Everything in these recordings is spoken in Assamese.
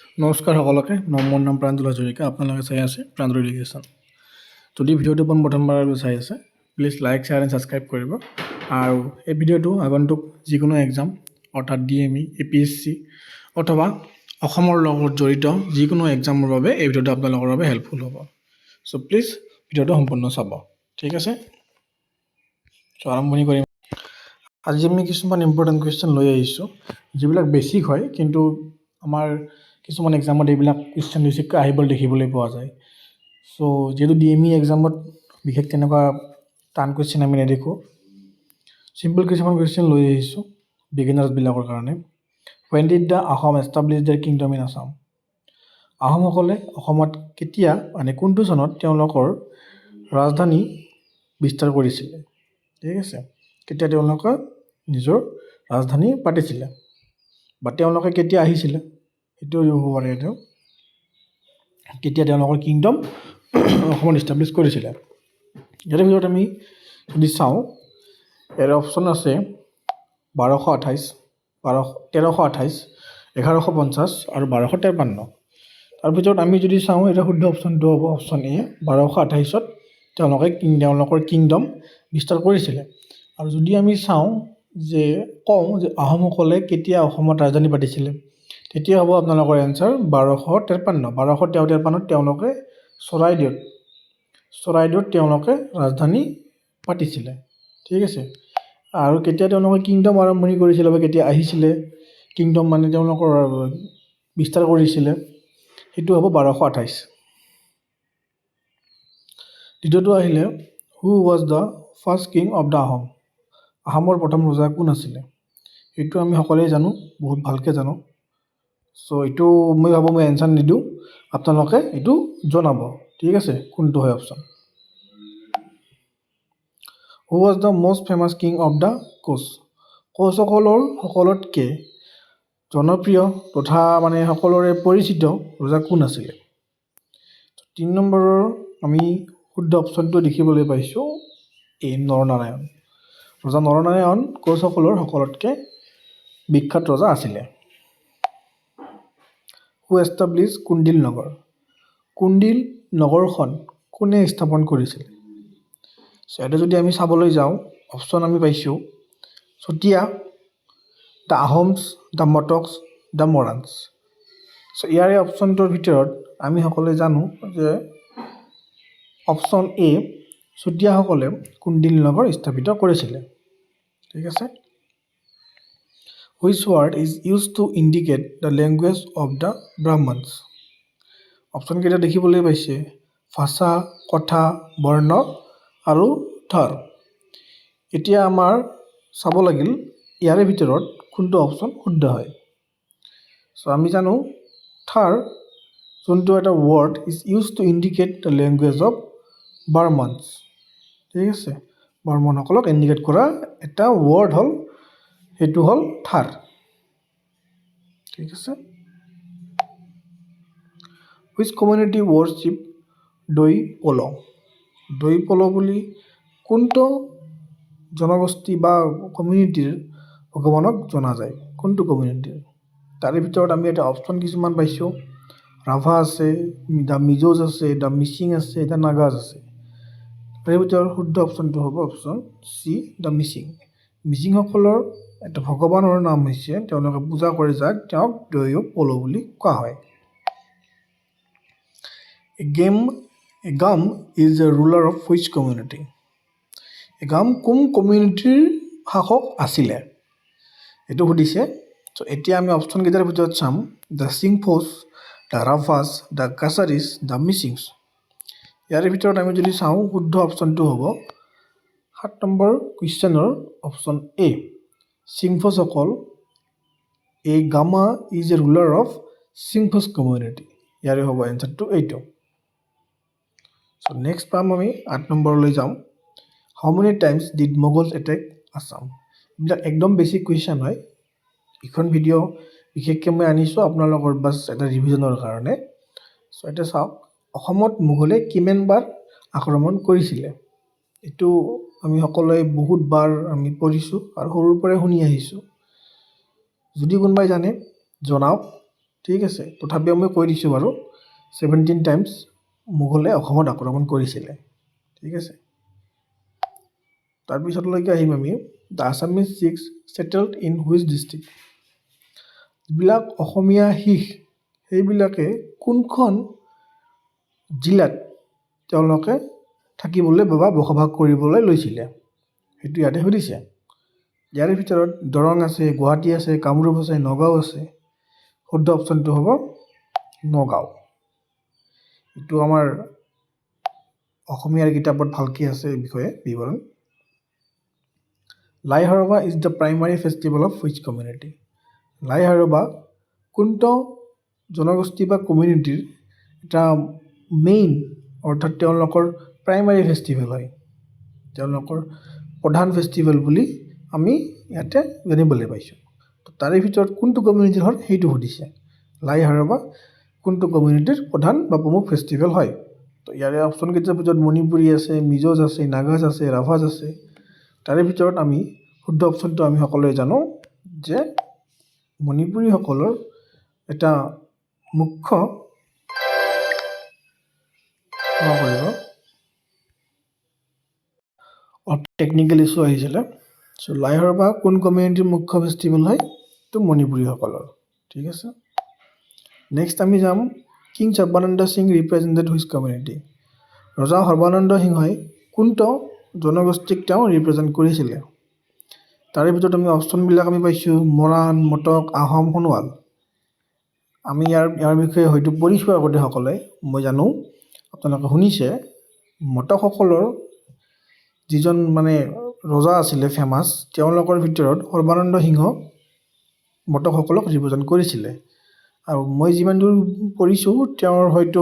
নমস্কাৰ সকলোকে। মোৰ নাম প্ৰাঞ্জল হাজৰিকা। আপোনালোকে চাই আছে প্ৰাঞ্জল এডুকেশ্যন। যদি ভিডিঅ'টো প্ৰথমবাৰ চাই আছে, please like, share and subscribe কৰিব। আৰু এই ভিডিঅ'টো আগন্তুক যিকোনো এক্সাম অৰ্থাৎ DME, APSC অথবা অসমৰ লগত জড়িত যিকোনো এক্সামৰ বাবে এই ভিডিঅ'টো আপোনালোকৰ বাবে হেল্পফুল হ'ব। চ' প্লিজ ভিডিঅ'টো সম্পূৰ্ণ চাব, ঠিক আছে? চ' আৰম্ভণি কৰিম। আজি আমি কিছুমান ইম্পৰ্টেণ্ট কুৱেশ্যন লৈ আহিছোঁ, যিবিলাক বেছিক হয়, কিন্তু আমাৰ কিছুমান এক্সামত এইবিলাক কুৱেশ্যন বেছিকৈ আহিবলৈ দেখিবলৈ পোৱা যায়। চ' যিহেতু DME এক্সামত বিশেষ তেনেকুৱা টান কুৱেশ্যন আমি নেদেখোঁ, চিম্পল কিছুমান কুৱেশ্যন লৈ আহিছোঁ বিগিনাৰ্ছবিলাকৰ কাৰণে। When did the Ahom establish their kingdom in Assam? আহোমসকলে অসমত কেতিয়া মানে কোনটো চনত তেওঁলোকৰ ৰাজধানী বিস্তাৰ কৰিছিলে, ঠিক আছে? কেতিয়া তেওঁলোকে নিজৰ ৰাজধানী পাতিছিলে বা তেওঁলোকে কেতিয়া আহিছিলে, সেইটোও হ'ব পাৰে। এইটো কেতিয়া তেওঁলোকৰ কিংডম অসমত ইষ্টাব্লিছ কৰিছিলে। ইয়াৰ ভিতৰত আমি যদি চাওঁ, ইয়াৰ অপশ্যন আছে 1228, 1328, 1150 আৰু 1253। তাৰ ভিতৰত আমি যদি চাওঁ, এটা শুদ্ধ অপশ্যনটো হ'ব অপশ্যন এ, 1228ত তেওঁলোকৰ কিংডম বিস্তাৰ কৰিছিলে। আৰু যদি আমি চাওঁ যে কওঁ যে আহোমসকলে কেতিয়া অসমত ৰাজধানী পাতিছিলে, তেতিয়া হ'ব আপোনালোকৰ এনচাৰ 1253। 1253ত তেওঁলোকে চৰাইদেউত তেওঁলোকে ৰাজধানী পাতিছিলে, ঠিক আছে? আৰু কেতিয়া তেওঁলোকে কিংডম আৰম্ভণি কৰিছিলে বা কেতিয়া আহিছিলে, কিংডম মানে তেওঁলোকৰ বিস্তাৰ কৰিছিলে, সেইটো হ'ব 1228। দ্বিতীয়টো আহিলে, হু was the first king of the Ahom? আহোমৰ প্ৰথম ৰজা কোন আছিলে? সেইটো আমি সকলোৱে জানো, বহুত ভালকৈ জানো। চ' এইটো মই ভাবোঁ মই এনচাৰ নিদিওঁ, আপোনালোকে এইটো জনাব, ঠিক আছে, কোনটো হয় option. Who was the most famous king of the Koch? কোচসকলৰ সকলোতকৈ জনপ্ৰিয় তথা মানে সকলোৰে পৰিচিত ৰজা কোন আছিলে? 3 নম্বৰৰ আমি শুদ্ধ অপশ্যনটো দেখিবলৈ পাইছোঁ, এই নৰনাৰায়ণ। ৰজা নৰনাৰায়ণ কোচসকলৰ সকলোতকৈ বিখ্যাত ৰজা আছিলে। হু এষ্টাব্লিছ কুণ্ডিল নগৰ? কুণ্ডিল নগৰখন কোনে স্থাপন কৰিছিলে? ইয়াতে যদি আমি চাবলৈ যাওঁ, অপশ্যন আমি পাইছোঁ Chutiya, the Ahoms, the Mataks, the Morans. So' ইয়াৰে অপশ্যনটোৰ ভিতৰত আমি সকলোৱে জানো যে অপশ্যন এ, চুতীয়াসকলে কুণ্ডিল নগৰ স্থাপিত কৰিছিলে, ঠিক আছে? Which word is used to indicate the language of the Brahmins? Option কেইটা দেখিবলৈ পাইছে, ভাষা, কথা, বৰ্ণ আৰু থৰ। এতিয়া আমাৰ চাব লাগিল ইয়াৰে ভিতৰত কোনটো অপশ্যন শুদ্ধ হয়। চ' আমি জানো থাৰ যোনটো এটা word is use to indicate the language of Burmans, ঠিক আছে? বাৰ্মনসকলক ইণ্ডিকেট কৰা এটা ৱৰ্ড হ'ল, সেইটো হ'ল থাৰ, ঠিক আছে? হুইচ কমিউনিটি ৱৰ্শ্বিপ দৈ পল? দৈ পল বুলি কোনটো জনগোষ্ঠী বা কমিউনিটিৰ ভগৱানক জনা যায়, কোনটো কমিউনিটিৰ? তাৰে ভিতৰত আমি এটা অপশ্যন কিছুমান পাইছোঁ, ৰাভা আছে, দ্য মিজোজ আছে, দ্য মিচিং আছে, দ্য নাগাজ আছে। তাৰে ভিতৰত শুদ্ধ অপশ্যনটো হ'ব অপশ্যন চি, দ্য মিচিং। মিচিংসকলৰ এটা ভগৱানৰ নাম হৈছে, তেওঁলোকে পূজা কৰে যাক তেওঁক দৈ পল বুলি কোৱা হয়। এগাম is a ruler of which community? এগাম কোন কমিউনিটিৰ শাসক আছিলে, এইটো সুধিছে। চ' এতিয়া আমি অপশ্যনকেইটাৰ ভিতৰত চাম, the Singphos, the Rabhas, the Kacharis, the Mishings. ইয়াৰে ভিতৰত আমি যদি চাওঁ, শুদ্ধ অপশ্যনটো হ'ব 7 নম্বৰ কুৱেশ্যনৰ অপশ্যন এ, চিংফ'ছসকল। A gama is a ruler of Singpho community. ইয়াৰে হ'ব এনচাৰটো এইটো। চ' নেক্সট পাম আমি 8 নম্বৰলৈ যাওঁ, how many times did Mughals attack Assam? এইবিলাক একদম বেছিক কুৱেশ্যন হয়। এইখন ভিডিঅ' বিশেষকৈ মই আনিছোঁ আপোনালোকৰ বাছ এটা ৰিভিজনৰ কাৰণে। চ' এতিয়া চাওক, অসমত মোগলে কিমানবাৰ আক্ৰমণ কৰিছিলে? এইটো আমি সকলোৱে বহুতবাৰ আমি পঢ়িছোঁ আৰু সৰুৰ পৰাই শুনি আহিছোঁ। যদি কোনোবাই জানে জনাওক, ঠিক আছে, তথাপিও মই কৈ দিছোঁ বাৰু 17 টাইমছ মোগলে অসমত আক্ৰমণ কৰিছিলে। ঠিক আছে, তাৰপিছতলৈকে আহিম আমি the Assamese Sikhs settled in which district. যিবিলাক অসমীয়া শিখ সেইবিলাকে কোনখন জিলাত তেওঁলোকে থাকিবলৈ বা বসবাস কৰিবলৈ লৈছিলে, সেইটো ইয়াতে সুধিছে। ইয়াৰে ভিতৰত দৰং আছে, গুৱাহাটী আছে, কামৰূপ আছে, নগাঁও আছে। শুদ্ধ অপশ্যনটো হ'ব নগাঁও। এইটো আমাৰ অসমীয়াৰ কিতাপত ভালকৈ আছে এই বিষয়ে বিৱৰণ। Lai Haraoba is the primary festival of which community. Lai Haraoba কোনটো জনগোষ্ঠী বা কমিউনিটিৰ এটা মেইন অৰ্থাৎ তেওঁলোকৰ প্ৰাইমাৰী ফেষ্টিভেল হয়, তেওঁলোকৰ প্ৰধান ফেষ্টিভেল বুলি আমি ইয়াতে জানিবলৈ পাইছোঁ। তাৰে ভিতৰত কোনটো কমিউনিটিৰ হয় সেইটো সুধিছে। লাই হাৰবা কোনটো কমিউনিটিৰ প্ৰধান বা প্ৰমুখ ফেষ্টিভেল হয়। তো ইয়াৰে অপশ্যনকেইটাৰ ভিতৰত মণিপুৰী আছে, মিজোজ আছে, নাগাজ আছে, ৰাভাজ আছে। তাৰে ভিতৰত আমি শুদ্ধ অপশ্যনটো আমি সকলোৱে জানো যে মণিপুৰীসকলৰ এটা মুখ্য টেকনিকেল ইছ্যু আহিছিলে। চ' লাই হাৰবা কোন কমিউনিটিৰ মুখ্য ফেষ্টিভেল হয়, তো মণিপুৰীসকলৰ। ঠিক আছে, নেক্সট আমি যাম king Sarbananda Singh represented which community. ৰজা সৰ্বানন্দ সিংহই কোনটো জনগোষ্ঠীক তেওঁ ৰিপ্ৰেজেণ্ট কৰিছিলে। তাৰে ভিতৰত আমি অপশ্যনবিলাক আমি পাইছোঁ মৰাণ, মটক, আহোম, সোণোৱাল। আমি ইয়াৰ বিষয়ে হয়তো পঢ়িছোঁ আগতে সকলোৱে, মই জানো আপোনালোকে শুনিছে। মটকসকলৰ যিজন মানে ৰজা আছিলে ফেমাছ, তেওঁলোকৰ ভিতৰত সৰ্বানন্দ সিংহ মটকসকলক ৰিপ্ৰেজেণ্ট কৰিছিলে। আৰু মই যিমান দূৰ পঢ়িছোঁ তেওঁৰ হয়তো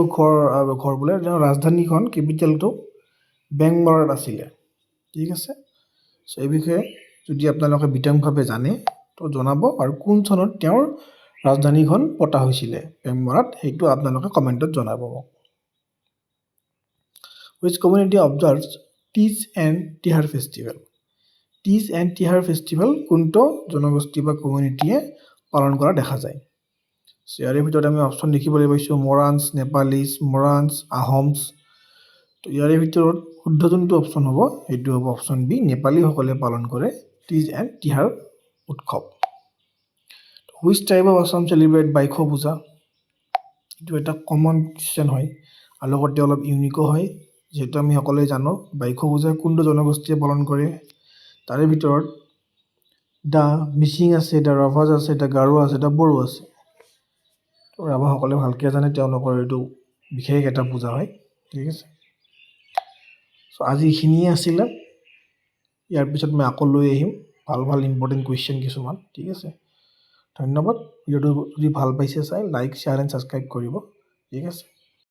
ঘৰ বোলে তেওঁৰ ৰাজধানীখন কেপিটেলটো বেংগলৰত আছিলে। ঠিক আছে, চ' এই বিষয়ে যদি আপোনালোকে বিতংভাৱে জানে তো জনাব, আৰু কোন চনত তেওঁৰ ৰাজধানীখন পতা হৈছিলে বেংগলৰত সেইটো আপোনালোকে কমেণ্টত জনাব মোক। হুইচ কমিউনিটি অবজাৰ্ভছ টিজ এণ্ড তিহাৰ ফেষ্টিভেল। টিজ এণ্ড তিহাৰ ফেষ্টিভেল কোনটো জনগোষ্ঠী বা কমিউনিটিয়ে পালন কৰা দেখা যায়। ইয়াৰে ভিতৰত আমি অপশ্যন দেখিবলৈ পাইছোঁ মৰাণছ, নেপালীছ, মৰাণছ, আহোমছ। তো ইয়াৰে ভিতৰত শুদ্ধ যোনটো অপশ্যন হ'ব সেইটো হ'ব অপশ্যন বি, নেপালীসকলে পালন কৰে টিজ এণ্ড তিহাৰ উৎসৱ। Which tribe of Assam celebrate Baikho পূজা। এইটো এটা কমন কুৱেশ্যন হয় আৰু লগতে অলপ ইউনিকো হয়, যিহেতু আমি সকলোৱে জানো বাইখো পূজা কোনটো জনগোষ্ঠীয়ে পালন কৰে। তাৰে ভিতৰত দ্য মিচিং আছে, দ্য ৰাভাজ আছে, দ্য গাৰো আছে, দ্য বড়ো আছে। ৰাভাসকলে ভালকৈ জানে, তেওঁলোকৰ এইটো বিশেষ এটা পূজা হয়। ঠিক আছে, চ' আজি এইখিনিয়ে আছিলে। ইয়াৰ পিছত মই আকৌ লৈ আহিম ভাল ভাল ইম্পৰ্টেণ্ট কুৱেশ্যন কিছুমান। ঠিক আছে, ধন্যবাদ। ভিডিঅ'টো যদি ভাল পাইছে চাই লাইক, শ্বেয়াৰ এণ্ড ছাবস্ক্ৰাইব কৰিব। ঠিক আছে।